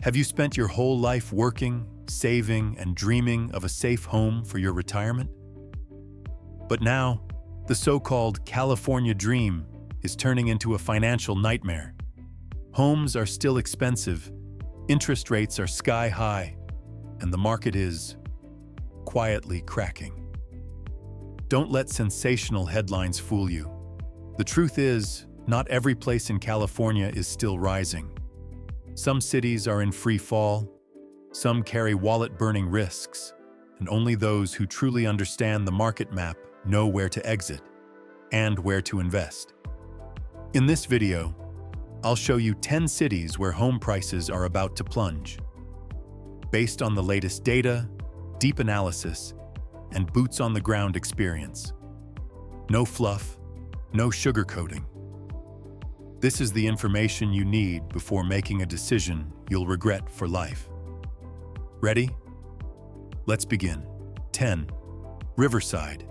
Have you spent your whole life working, saving, and dreaming of a safe home for your retirement? But now, the so-called California dream is turning into a financial nightmare. Homes are still expensive, interest rates are sky high, and the market is quietly cracking. Don't let sensational headlines fool you. The truth is, not every place in California is still rising. Some cities are in free fall, some carry wallet-burning risks, and only those who truly understand the market map know where to exit and where to invest. In this video, I'll show you 10 cities where home prices are about to plunge. Based on the latest data, deep analysis, and boots-on-the-ground experience. No fluff, no sugarcoating. This is the information you need before making a decision you'll regret for life. Ready? Let's begin. 10. Riverside,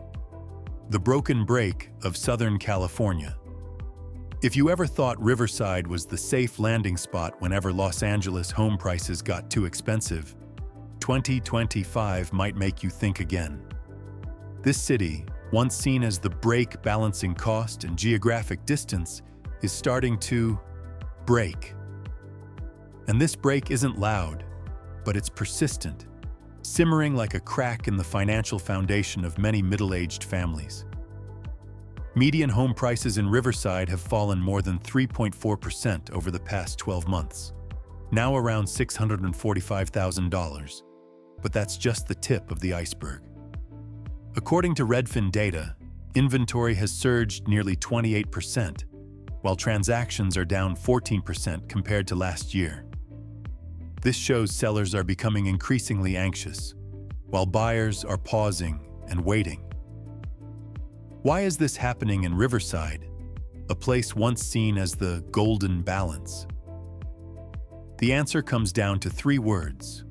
the broken break of Southern California. If you ever thought Riverside was the safe landing spot whenever Los Angeles home prices got too expensive, 2025 might make you think again. This city, once seen as the break balancing cost and geographic distance, is starting to break. And this break isn't loud, but it's persistent, simmering like a crack in the financial foundation of many middle-aged families. Median home prices in Riverside have fallen more than 3.4% over the past 12 months, now around $645,000. But that's just the tip of the iceberg. According to Redfin data, inventory has surged nearly 28%, while transactions are down 14% compared to last year. This shows sellers are becoming increasingly anxious, while buyers are pausing and waiting. Why is this happening in Riverside, a place once seen as the golden balance? The answer comes down to 3 words: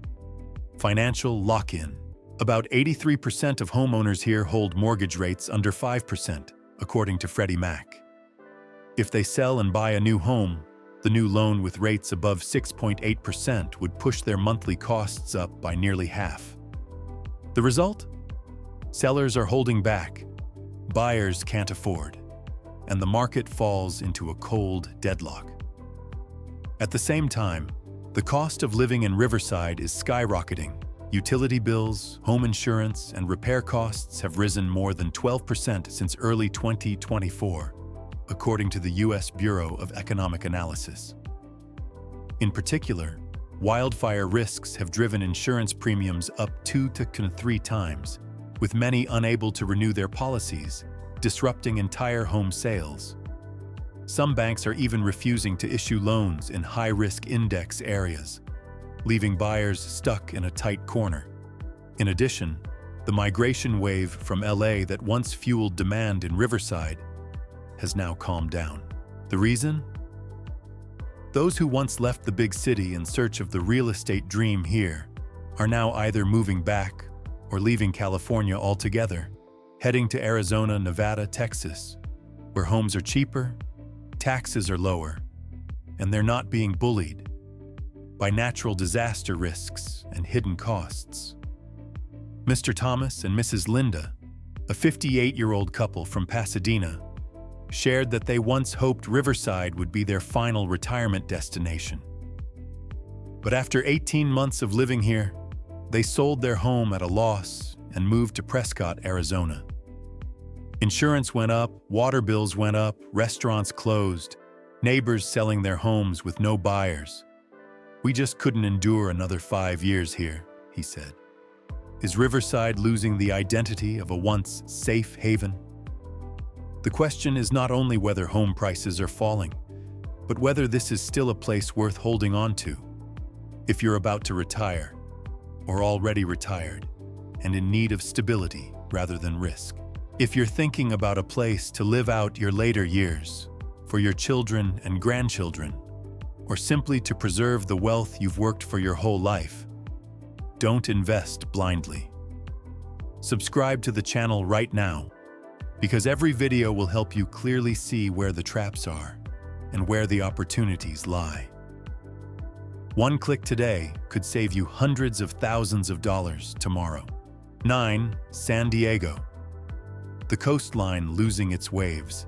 financial lock-in. About 83% of homeowners here hold mortgage rates under 5%, according to Freddie Mac. If they sell and buy a new home, the new loan with rates above 6.8% would push their monthly costs up by nearly half. The result? Sellers are holding back, buyers can't afford, and the market falls into a cold deadlock. At the same time, the cost of living in Riverside is skyrocketing. Utility bills, home insurance, and repair costs have risen more than 12% since early 2024, according to the U.S. Bureau of Economic Analysis. In particular, wildfire risks have driven insurance premiums up 2 to 3 times, with many unable to renew their policies, disrupting entire home sales. Some banks are even refusing to issue loans in high-risk index areas, leaving buyers stuck in a tight corner. In addition, the migration wave from LA that once fueled demand in Riverside has now calmed down. The reason? Those who once left the big city in search of the real estate dream here are now either moving back or leaving California altogether, heading to Arizona, Nevada, Texas, where homes are cheaper, taxes are lower, and they're not being bullied by natural disaster risks and hidden costs. Mr. Thomas and Mrs. Linda, a 58-year-old couple from Pasadena, shared that they once hoped Riverside would be their final retirement destination. But after 18 months of living here, they sold their home at a loss and moved to Prescott, Arizona. Insurance went up, water bills went up, restaurants closed, neighbors selling their homes with no buyers. "We just couldn't endure another 5 years here," he said. Is Riverside losing the identity of a once safe haven? The question is not only whether home prices are falling, but whether this is still a place worth holding on to if you're about to retire or already retired and in need of stability rather than risk. If you're thinking about a place to live out your later years, for your children and grandchildren, or simply to preserve the wealth you've worked for your whole life, don't invest blindly. Subscribe to the channel right now, because every video will help you clearly see where the traps are and where the opportunities lie. One click today could save you hundreds of thousands of dollars tomorrow. 9. San Diego. The coastline losing its waves.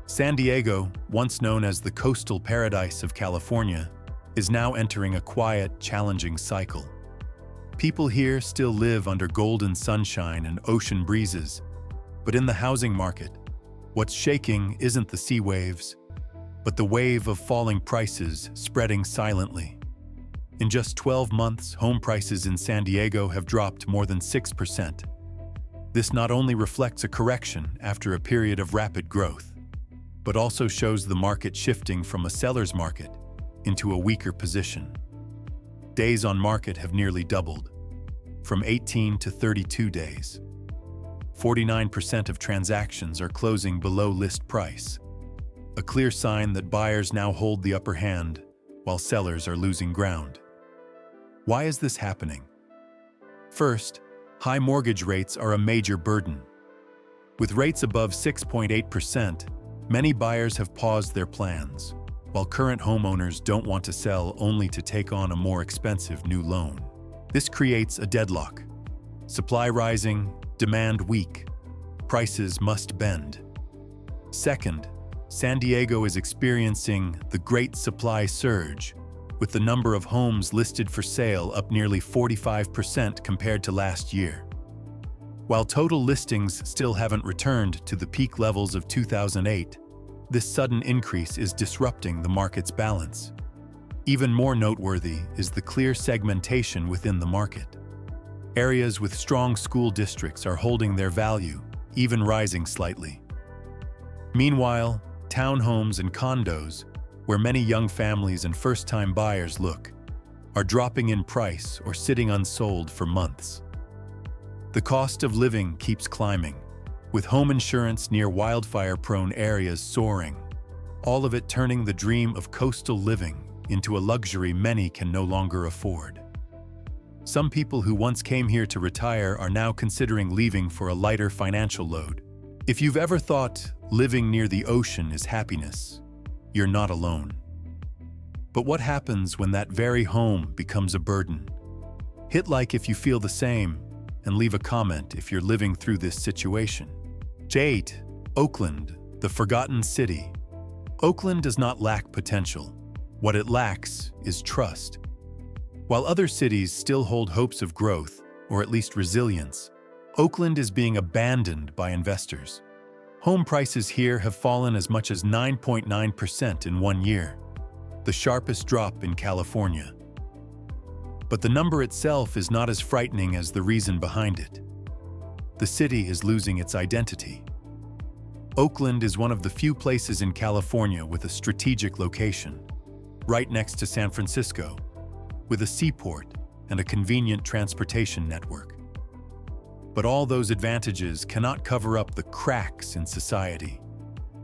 San Diego, once known as the coastal paradise of California, is now entering a quiet, challenging cycle. People here still live under golden sunshine and ocean breezes, but in the housing market, what's shaking isn't the sea waves, but the wave of falling prices spreading silently. In just 12 months, home prices in San Diego have dropped more than 6%. This not only reflects a correction after a period of rapid growth, but also shows the market shifting from a seller's market into a weaker position. Days on market have nearly doubled, from 18 to 32 days. 49% of transactions are closing below list price, a clear sign that buyers now hold the upper hand while sellers are losing ground. Why is this happening? First, high mortgage rates are a major burden. With rates above 6.8%, many buyers have paused their plans, while current homeowners don't want to sell only to take on a more expensive new loan. This creates a deadlock. Supply rising, demand weak. Prices must bend. Second, San Diego is experiencing the Great Supply Surge, with the number of homes listed for sale up nearly 45% compared to last year. While total listings still haven't returned to the peak levels of 2008, this sudden increase is disrupting the market's balance. Even more noteworthy is the clear segmentation within the market. Areas with strong school districts are holding their value, even rising slightly. Meanwhile, townhomes and condos, where many young families and first-time buyers look, are dropping in price or sitting unsold for months. The cost of living keeps climbing, with home insurance near wildfire-prone areas soaring, all of it turning the dream of coastal living into a luxury many can no longer afford. Some people who once came here to retire are now considering leaving for a lighter financial load. If you've ever thought living near the ocean is happiness, you're not alone. But what happens when that very home becomes a burden? Hit like if you feel the same, and leave a comment if you're living through this situation. 8. Oakland, the forgotten city. Oakland does not lack potential. What it lacks is trust. While other cities still hold hopes of growth, or at least resilience, Oakland is being abandoned by investors. Home prices here have fallen as much as 9.9% in 1 year, the sharpest drop in California. But the number itself is not as frightening as the reason behind it. The city is losing its identity. Oakland is one of the few places in California with a strategic location, right next to San Francisco, with a seaport and a convenient transportation network. But all those advantages cannot cover up the cracks in society.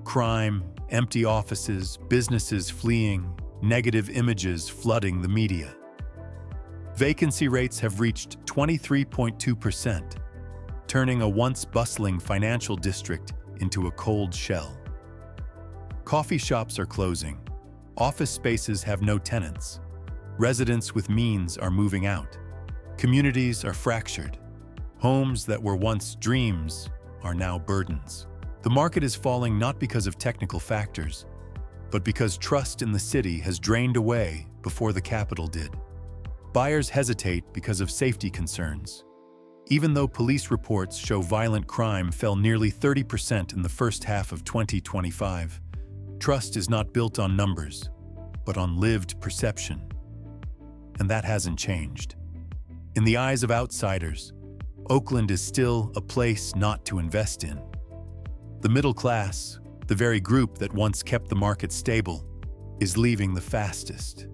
Crime, empty offices, businesses fleeing, negative images flooding the media. Vacancy rates have reached 23.2%, turning a once bustling financial district into a cold shell. Coffee shops are closing. Office spaces have no tenants. Residents with means are moving out. Communities are fractured. Homes that were once dreams are now burdens. The market is falling not because of technical factors, but because trust in the city has drained away before the capital did. Buyers hesitate because of safety concerns. Even though police reports show violent crime fell nearly 30% in the first half of 2025, trust is not built on numbers, but on lived perception. And that hasn't changed. In the eyes of outsiders, Oakland is still a place not to invest in. The middle class, the very group that once kept the market stable, is leaving the fastest.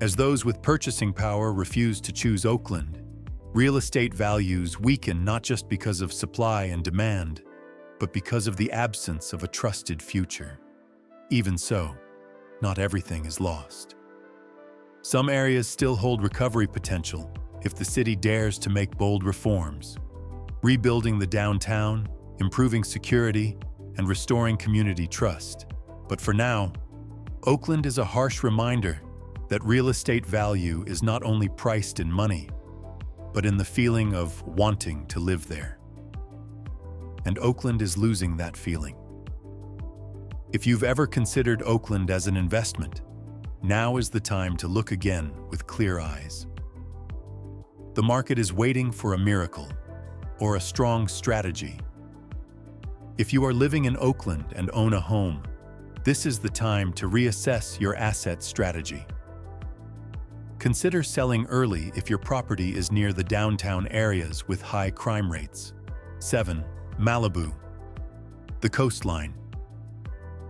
As those with purchasing power refuse to choose Oakland, real estate values weaken not just because of supply and demand, but because of the absence of a trusted future. Even so, not everything is lost. Some areas still hold recovery potential if the city dares to make bold reforms, rebuilding the downtown, improving security, and restoring community trust. But for now, Oakland is a harsh reminder that real estate value is not only priced in money, but in the feeling of wanting to live there. And Oakland is losing that feeling. If you've ever considered Oakland as an investment, now is the time to look again with clear eyes. The market is waiting for a miracle or a strong strategy. If you are living in Oakland and own a home, this is the time to reassess your asset strategy. Consider selling early if your property is near the downtown areas with high crime rates. 7. Malibu. The coastline.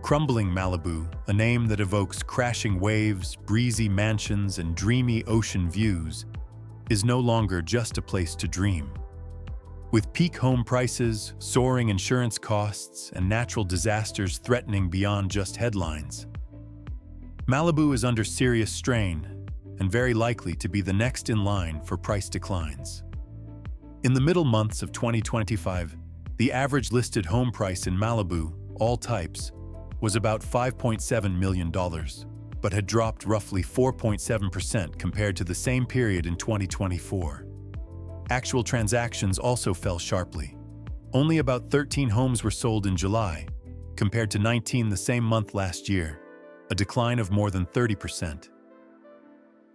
Crumbling Malibu, a name that evokes crashing waves, breezy mansions, and dreamy ocean views, is no longer just a place to dream. With peak home prices, soaring insurance costs, and natural disasters threatening beyond just headlines, Malibu is under serious strain and very likely to be the next in line for price declines. In the middle months of 2025, the average listed home price in Malibu, all types, was about $5.7 million, but had dropped roughly 4.7% compared to the same period in 2024. Actual transactions also fell sharply. Only about 13 homes were sold in July, compared to 19 the same month last year, a decline of more than 30%.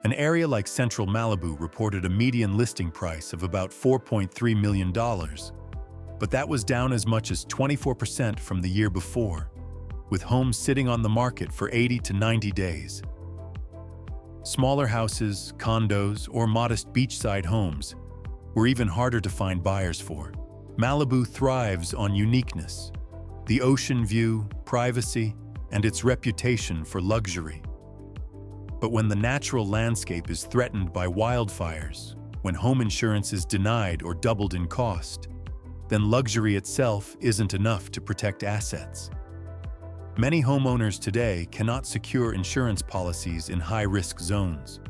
An area like Central Malibu reported a median listing price of about $4.3 million, but that was down as much as 24% from the year before, with homes sitting on the market for 80 to 90 days. Smaller houses, condos, or modest beachside homes were even harder to find buyers for. Malibu thrives on uniqueness, the ocean view, privacy, and its reputation for luxury. But when the natural landscape is threatened by wildfires, when home insurance is denied or doubled in cost, then luxury itself isn't enough to protect assets. Many homeowners today cannot secure insurance policies in high-risk zones,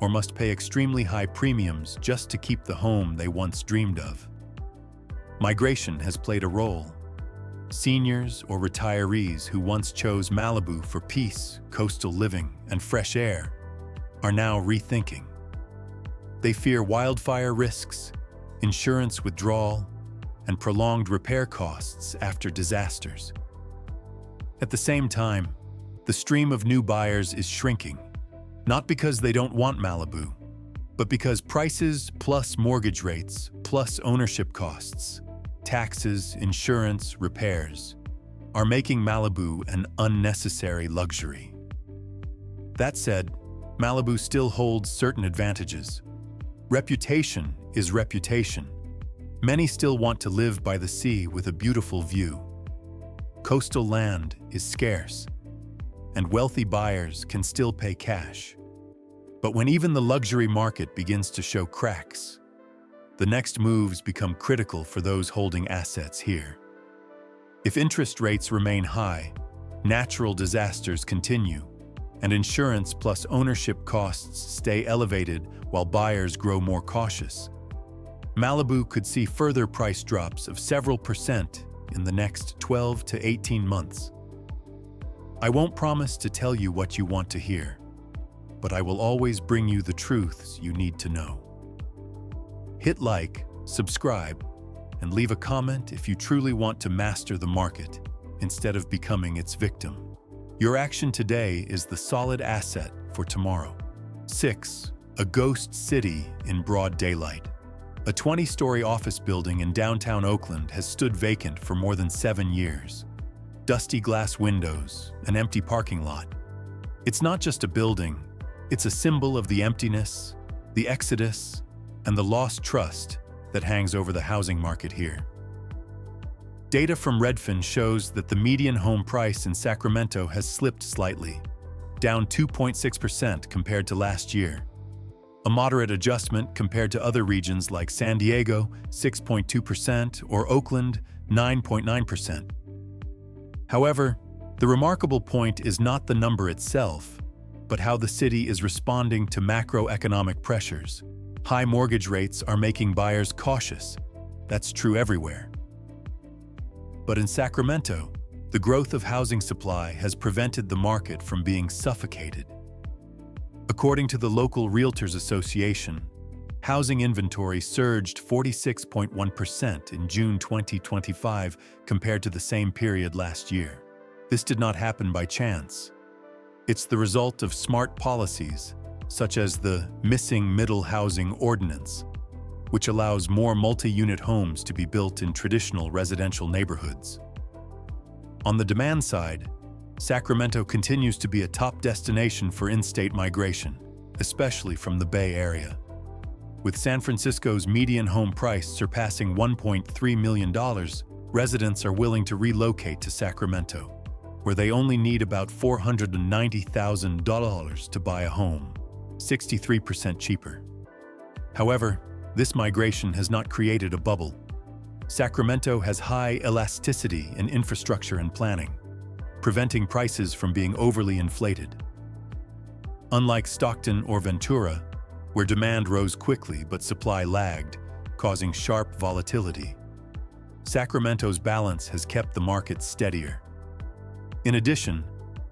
or must pay extremely high premiums just to keep the home they once dreamed of. Migration has played a role. Seniors or retirees who once chose Malibu for peace, coastal living, and fresh air are now rethinking. They fear wildfire risks, insurance withdrawal, and prolonged repair costs after disasters. At the same time, the stream of new buyers is shrinking, not because they don't want Malibu, but because prices plus mortgage rates plus ownership costs, taxes, insurance, repairs, are making Malibu an unnecessary luxury. That said, Malibu still holds certain advantages. Reputation is reputation. Many still want to live by the sea with a beautiful view. Coastal land is scarce, and wealthy buyers can still pay cash. But when even the luxury market begins to show cracks, the next moves become critical for those holding assets here. If interest rates remain high, natural disasters continue, and insurance plus ownership costs stay elevated while buyers grow more cautious, Malibu could see further price drops of several percent in the next 12 to 18 months. I won't promise to tell you what you want to hear, but I will always bring you the truths you need to know. Hit like, subscribe, and leave a comment if you truly want to master the market instead of becoming its victim. Your action today is the solid asset for tomorrow. 6. A ghost city in broad daylight. A 20-story office building in downtown Oakland has stood vacant for more than 7 years. Dusty glass windows, an empty parking lot. It's not just a building, it's a symbol of the emptiness, the exodus, and the lost trust that hangs over the housing market here. Data from Redfin shows that the median home price in Sacramento has slipped slightly, down 2.6% compared to last year. A moderate adjustment compared to other regions like San Diego, 6.2%, or Oakland, 9.9%. However, the remarkable point is not the number itself, but how the city is responding to macroeconomic pressures. High mortgage rates are making buyers cautious. That's true everywhere. But in Sacramento, the growth of housing supply has prevented the market from being suffocated. According to the local Realtors Association, housing inventory surged 46.1% in June 2025 compared to the same period last year. This did not happen by chance. It's the result of smart policies, such as the Missing Middle Housing Ordinance, which allows more multi-unit homes to be built in traditional residential neighborhoods. On the demand side, Sacramento continues to be a top destination for in-state migration, especially from the Bay Area. With San Francisco's median home price surpassing $1.3 million, residents are willing to relocate to Sacramento, where they only need about $490,000 to buy a home, 63% cheaper. However, this migration has not created a bubble. Sacramento has high elasticity in infrastructure and planning, preventing prices from being overly inflated. Unlike Stockton or Ventura, where demand rose quickly but supply lagged, causing sharp volatility, Sacramento's balance has kept the market steadier. In addition,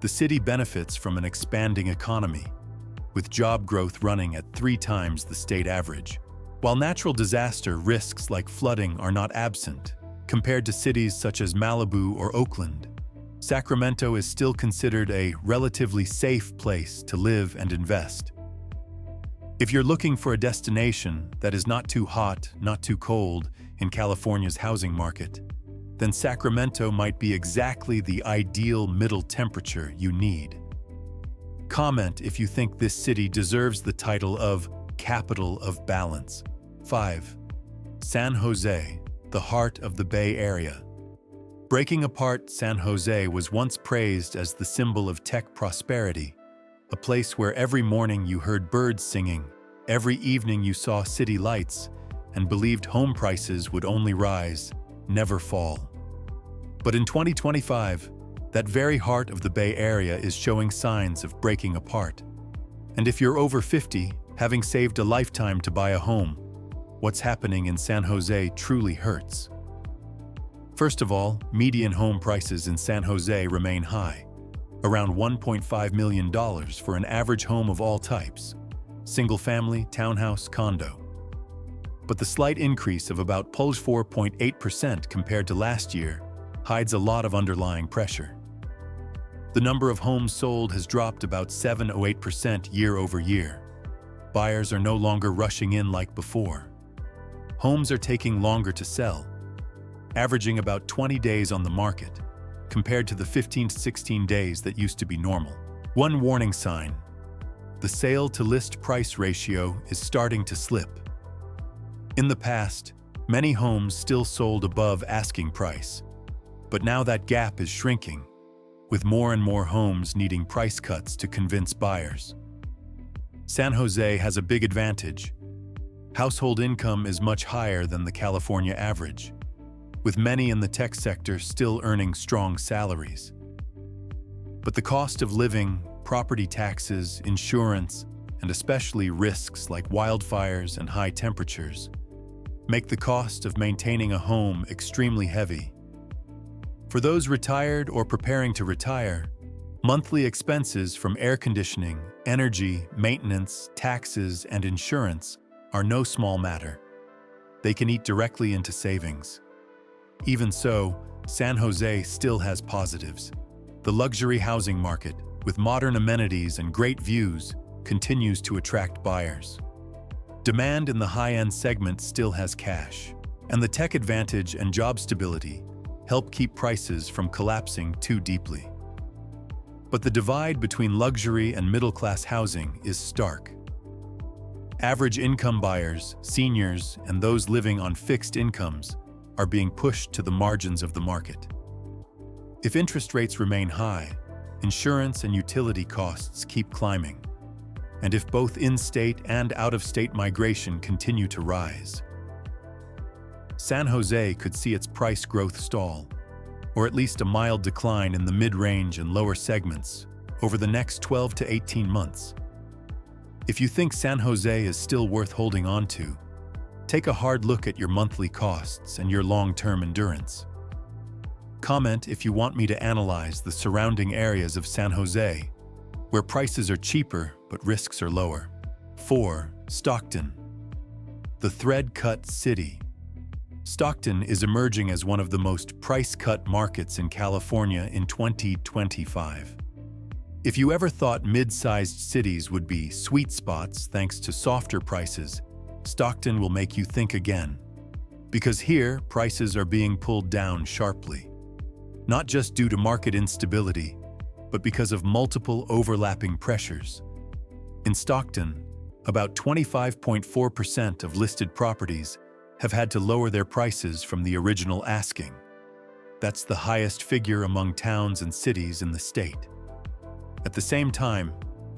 the city benefits from an expanding economy, with job growth running at 3 times the state average. While natural disaster risks like flooding are not absent, compared to cities such as Malibu or Oakland, Sacramento is still considered a relatively safe place to live and invest. If you're looking for a destination that is not too hot, not too cold in California's housing market, then Sacramento might be exactly the ideal middle temperature you need. Comment if you think this city deserves the title of Capital of Balance. 5. San Jose, the heart of the Bay Area. Breaking apart, San Jose was once praised as the symbol of tech prosperity, a place where every morning you heard birds singing, every evening you saw city lights, and believed home prices would only rise, never fall. But in 2025, that very heart of the Bay Area is showing signs of breaking apart. And if you're over 50, having saved a lifetime to buy a home, what's happening in San Jose truly hurts. First of all, median home prices in San Jose remain high, around $1.5 million for an average home of all types, single-family, townhouse, condo. But the slight increase of about 4.8% compared to last year hides a lot of underlying pressure. The number of homes sold has dropped about 7 or 8% year over year. Buyers are no longer rushing in like before. Homes are taking longer to sell, averaging about 20 days on the market, compared to the 15 to 16 days that used to be normal. One warning sign: the sale-to-list price ratio is starting to slip. In the past, many homes still sold above asking price, but now that gap is shrinking, with more and more homes needing price cuts to convince buyers. San Jose has a big advantage. Household income is much higher than the California average, with many in the tech sector still earning strong salaries. But the cost of living, property taxes, insurance, and especially risks like wildfires and high temperatures make the cost of maintaining a home extremely heavy. For those retired or preparing to retire, monthly expenses from air conditioning, energy, maintenance, taxes, and insurance are no small matter. They can eat directly into savings. Even so, San Jose still has positives. The luxury housing market, with modern amenities and great views, continues to attract buyers. Demand in the high-end segment still has cash, and the tech advantage and job stability help keep prices from collapsing too deeply. But the divide between luxury and middle-class housing is stark. Average income buyers, seniors, and those living on fixed incomes are being pushed to the margins of the market. If interest rates remain high, insurance and utility costs keep climbing. And if both in-state and out-of-state migration continue to rise, San Jose could see its price growth stall, or at least a mild decline in the mid-range and lower segments over the next 12 to 18 months. If you think San Jose is still worth holding on to, take a hard look at your monthly costs and your long-term endurance. Comment if you want me to analyze the surrounding areas of San Jose, where prices are cheaper but risks are lower. 4. Stockton, the thread-cut city. Stockton is emerging as one of the most price-cut markets in California in 2025. If you ever thought mid-sized cities would be sweet spots thanks to softer prices, Stockton will make you think again. Because here, prices are being pulled down sharply. Not just due to market instability, but because of multiple overlapping pressures. In Stockton, about 25.4% of listed properties have had to lower their prices from the original asking. That's the highest figure among towns and cities in the state. At the same time,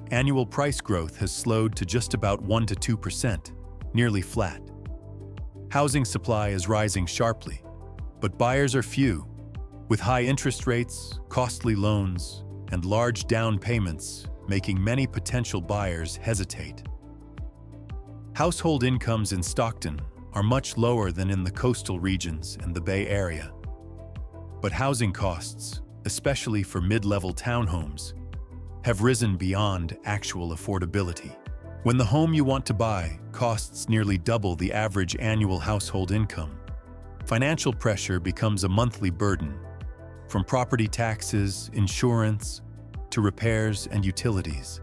annual price growth has slowed to just about 1 to 2%, nearly flat. Housing supply is rising sharply, but buyers are few, with high interest rates, costly loans, and large down payments making many potential buyers hesitate. Household incomes in Stockton are much lower than in the coastal regions and the Bay Area. But housing costs, especially for mid-level townhomes, have risen beyond actual affordability. When the home you want to buy costs nearly double the average annual household income, financial pressure becomes a monthly burden, from property taxes, insurance, to repairs and utilities.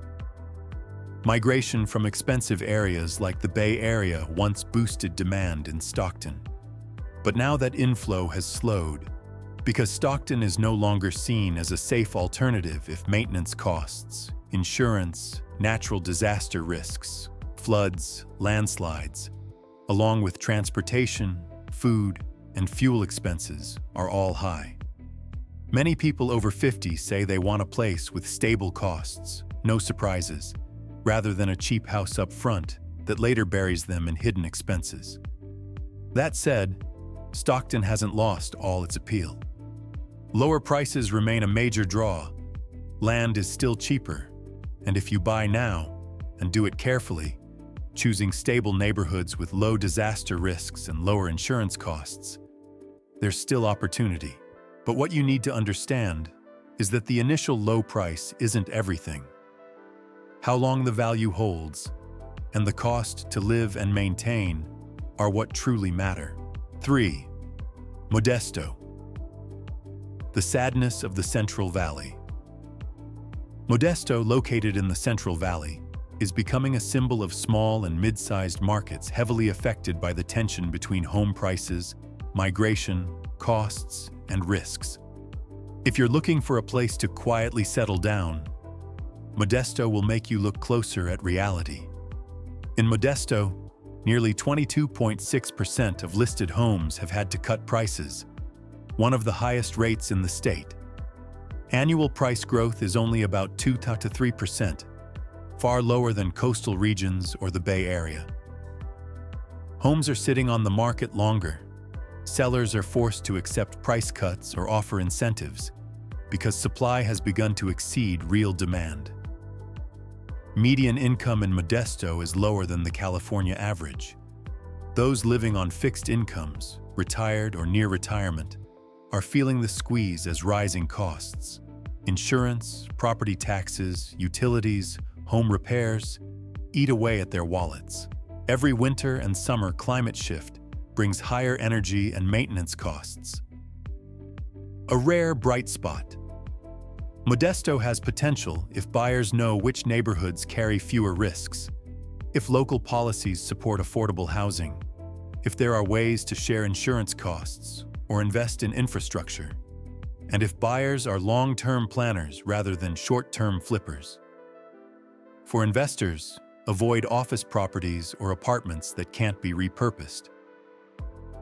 Migration from expensive areas like the Bay Area once boosted demand in Stockton. But now that inflow has slowed, because Stockton is no longer seen as a safe alternative if maintenance costs, insurance, natural disaster risks, floods, landslides, along with transportation, food, and fuel expenses are all high. Many people over 50 say they want a place with stable costs, no surprises, rather than a cheap house up front that later buries them in hidden expenses. That said, Stockton hasn't lost all its appeal. Lower prices remain a major draw. Land is still cheaper, and if you buy now and do it carefully, choosing stable neighborhoods with low disaster risks and lower insurance costs, there's still opportunity. But what you need to understand is that the initial low price isn't everything. How long the value holds and the cost to live and maintain are what truly matter. 3. Modesto, the sadness of the Central Valley. Modesto, located in the Central Valley, is becoming a symbol of small and mid-sized markets heavily affected by the tension between home prices, migration, costs, and risks. If you're looking for a place to quietly settle down, Modesto will make you look closer at reality. In Modesto, nearly 22.6% of listed homes have had to cut prices, one of the highest rates in the state. Annual price growth is only about 2 to 3%, far lower than coastal regions or the Bay Area. Homes are sitting on the market longer. Sellers are forced to accept price cuts or offer incentives because supply has begun to exceed real demand. Median income in Modesto is lower than the California average. Those living on fixed incomes, retired or near retirement, are feeling the squeeze as rising costs. Insurance, property taxes, utilities, home repairs eat away at their wallets. Every winter and summer climate shift brings higher energy and maintenance costs. A rare bright spot. Modesto has potential if buyers know which neighborhoods carry fewer risks, if local policies support affordable housing, if there are ways to share insurance costs or invest in infrastructure, and if buyers are long-term planners rather than short-term flippers. For investors, avoid office properties or apartments that can't be repurposed.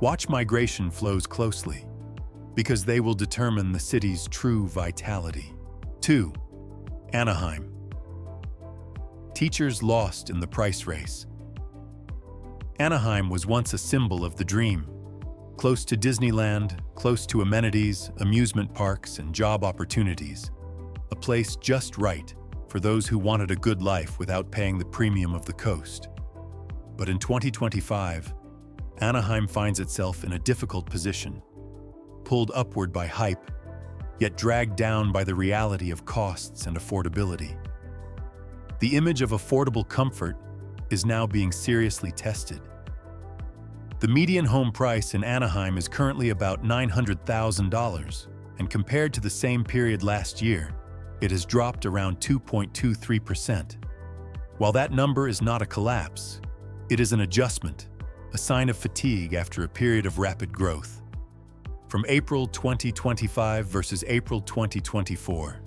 Watch migration flows closely, because they will determine the city's true vitality. 2. Anaheim. Teachers lost in the price race. Anaheim was once a symbol of the dream. Close to Disneyland, close to amenities, amusement parks, and job opportunities. A place just right for those who wanted a good life without paying the premium of the coast. But in 2025, Anaheim finds itself in a difficult position, pulled upward by hype, yet dragged down by the reality of costs and affordability. The image of affordable comfort is now being seriously tested. The median home price in Anaheim is currently about $900,000, and compared to the same period last year, it has dropped around 2.23%. While that number is not a collapse, it is an adjustment, a sign of fatigue after a period of rapid growth. From April 2025 versus April 2024,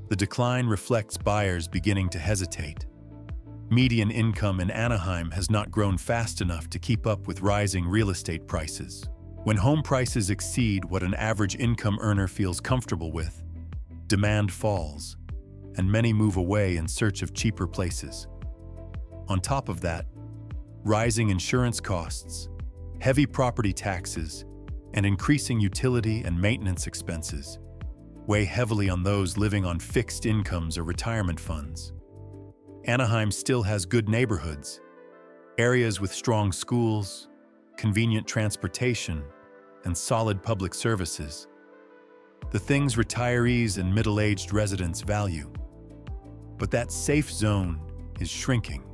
the decline reflects buyers beginning to hesitate. Median income in Anaheim has not grown fast enough to keep up with rising real estate prices. When home prices exceed what an average income earner feels comfortable with, demand falls, and many move away in search of cheaper places. On top of that, rising insurance costs, heavy property taxes, and increasing utility and maintenance expenses weigh heavily on those living on fixed incomes or retirement funds. Anaheim still has good neighborhoods, areas with strong schools, convenient transportation, and solid public services. The things retirees and middle-aged residents value. But that safe zone is shrinking.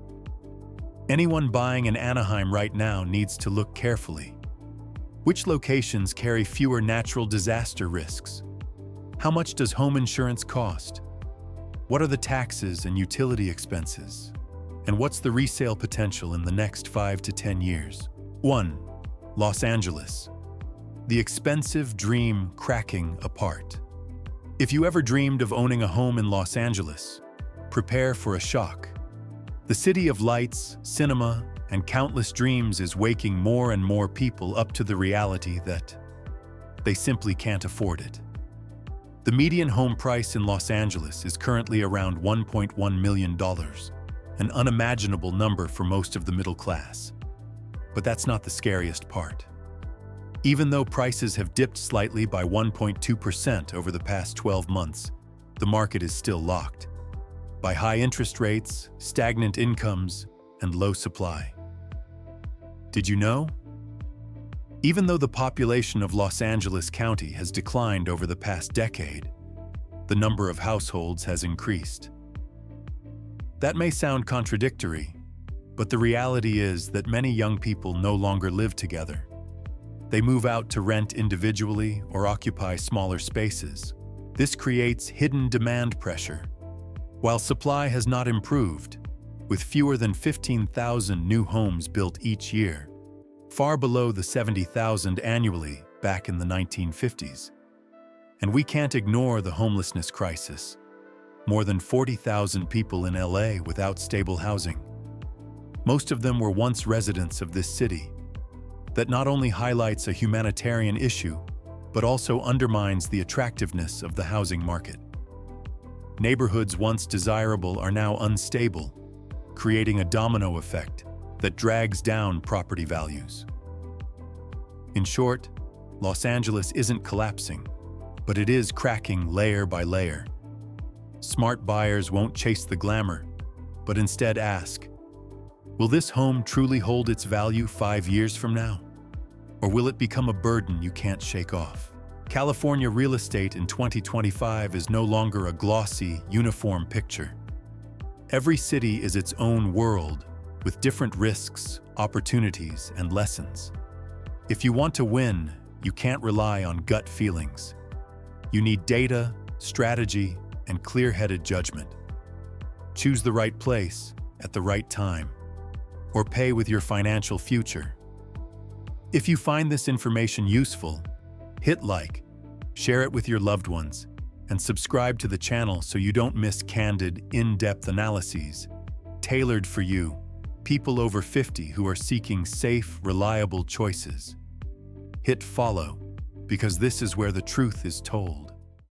Anyone buying in Anaheim right now needs to look carefully. Which locations carry fewer natural disaster risks? How much does home insurance cost? What are the taxes and utility expenses? And what's the resale potential in the next 5 to 10 years? 1. Los Angeles. The expensive dream cracking apart. If you ever dreamed of owning a home in Los Angeles, prepare for a shock. The city of lights, cinema, and countless dreams is waking more and more people up to the reality that they simply can't afford it. The median home price in Los Angeles is currently around $1.1 million, an unimaginable number for most of the middle class. But that's not the scariest part. Even though prices have dipped slightly by 1.2% over the past 12 months, the market is still locked by high interest rates, stagnant incomes, and low supply. Did you know? Even though the population of Los Angeles County has declined over the past decade, the number of households has increased. That may sound contradictory, but the reality is that many young people no longer live together. They move out to rent individually or occupy smaller spaces. This creates hidden demand pressure. While supply has not improved, with fewer than 15,000 new homes built each year, far below the 70,000 annually back in the 1950s. And we can't ignore the homelessness crisis. More than 40,000 people in LA without stable housing. Most of them were once residents of this city. That not only highlights a humanitarian issue, but also undermines the attractiveness of the housing market. Neighborhoods once desirable are now unstable, creating a domino effect that drags down property values. In short, Los Angeles isn't collapsing, but it is cracking layer by layer. Smart buyers won't chase the glamour, but instead ask, will this home truly hold its value 5 years from now? Or will it become a burden you can't shake off? California real estate in 2025 is no longer a glossy, uniform picture. Every city is its own world, with different risks, opportunities, and lessons. If you want to win, you can't rely on gut feelings. You need data, strategy, and clear-headed judgment. Choose the right place at the right time, or pay with your financial future. If you find this information useful, hit like, share it with your loved ones, and subscribe to the channel so you don't miss candid, in-depth analyses tailored for you, people over 50 who are seeking safe, reliable choices. Hit follow, because this is where the truth is told.